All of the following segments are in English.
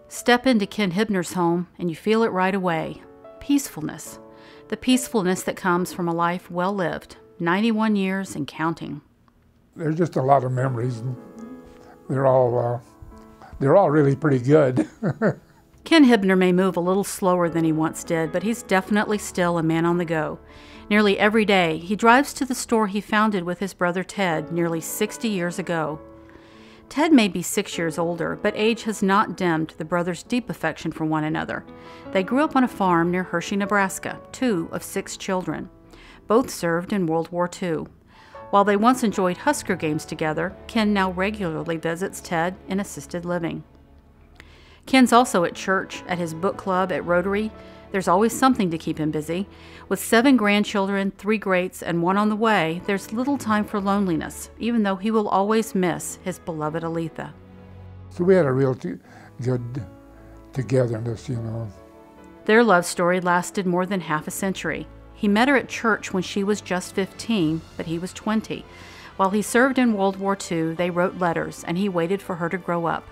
Step into Ken Huebner's home and you feel it right away. Peacefulness. The peacefulness that comes from a life well lived, 91 years and counting. There's just a lot of memories. They're all really pretty good. Ken Huebner may move a little slower than he once did, but he's definitely still a man on the go. Nearly every day, he drives to the store he founded with his brother Ted nearly 60 years ago. Ted may be 6 years older, but age has not dimmed the brothers' deep affection for one another. They grew up on a farm near Hershey, Nebraska, 2 of 6 children. Both served in World War II. While they once enjoyed Husker games together, Ken now regularly visits Ted in assisted living. Ken's also at church, at his book club, at Rotary. There's always something to keep him busy. With 7 grandchildren, 3 greats, and 1 on the way, there's little time for loneliness, even though he will always miss his beloved Aletha. So we had a real good togetherness, you know. Their love story lasted more than half a century. He met her at church when she was just 15, but he was 20. While he served in World War II, they wrote letters, and he waited for her to grow up.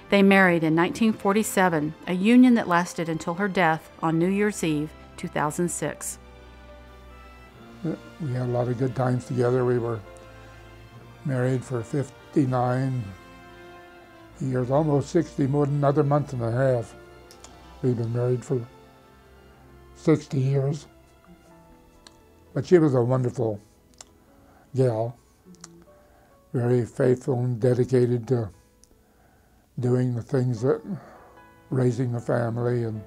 They married in 1947, a union that lasted until her death on New Year's Eve, 2006. We had a lot of good times together. We were married for 59 years, almost 60, more than another month and a half. We've been married for 60 years. But she was a wonderful gal, very faithful and dedicated to doing the things that, raising a family, and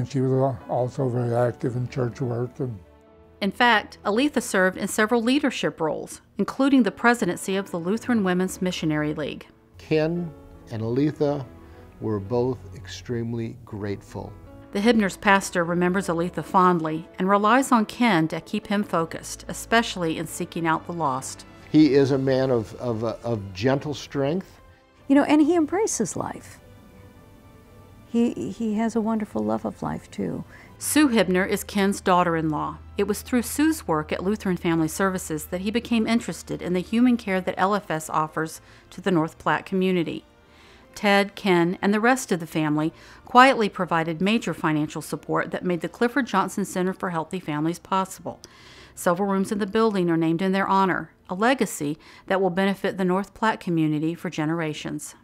she was also very active in church work. In fact, Aletha served in several leadership roles, including the presidency of the Lutheran Women's Missionary League. Ken and Aletha were both extremely grateful. The Huebner's pastor remembers Aletha fondly and relies on Ken to keep him focused, especially in seeking out the lost. He is a man of gentle strength. You know, and he embraces life. He has a wonderful love of life, too. Sue Huebner is Ken's daughter-in-law. It was through Sue's work at Lutheran Family Services that he became interested in the human care that LFS offers to the North Platte community. Ted, Ken, and the rest of the family quietly provided major financial support that made the Clifford Johnson Center for Healthy Families possible. Several rooms in the building are named in their honor, a legacy that will benefit the North Platte community for generations.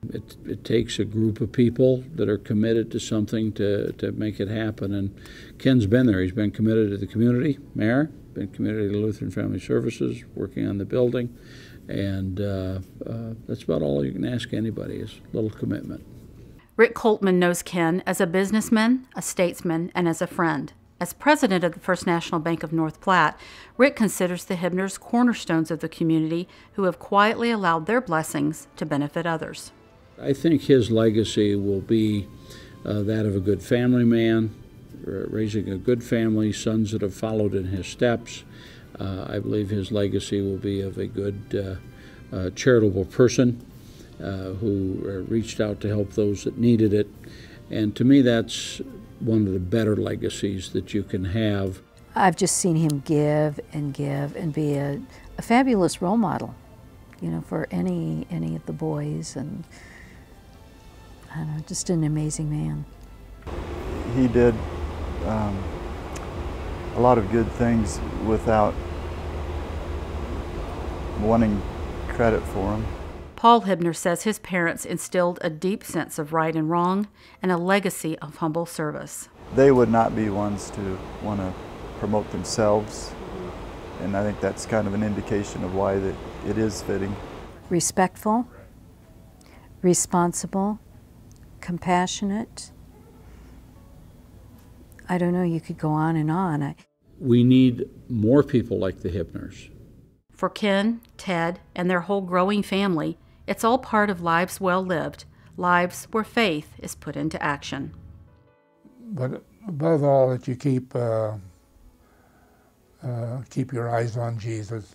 It takes a group of people that are committed to something to make it happen, and Ken's been there. He's been committed to the community, mayor, been committed to Lutheran Family Services, working on the building, and that's about all you can ask anybody is a little commitment. Rick Coltman knows Ken as a businessman, a statesman, and as a friend. As president of the First National Bank of North Platte, Rick considers the Huebners cornerstones of the community who have quietly allowed their blessings to benefit others. I think his legacy will be that of a good family man, raising a good family, sons that have followed in his steps. I believe his legacy will be of a good charitable person who reached out to help those that needed it. And to me, that's one of the better legacies that you can have. I've just seen him give and be a fabulous role model, you know, for any of the boys, and I don't know, just an amazing man. He did a lot of good things without wanting credit for them. Paul Huebner says his parents instilled a deep sense of right and wrong and a legacy of humble service. They would not be ones to want to promote themselves, and I think that's kind of an indication of why that it is fitting. Respectful, responsible, compassionate. I don't know, you could go on and on. We need more people like the Huebners. For Ken, Ted, and their whole growing family, it's all part of lives well lived, lives where faith is put into action. But above all, that you keep your eyes on Jesus.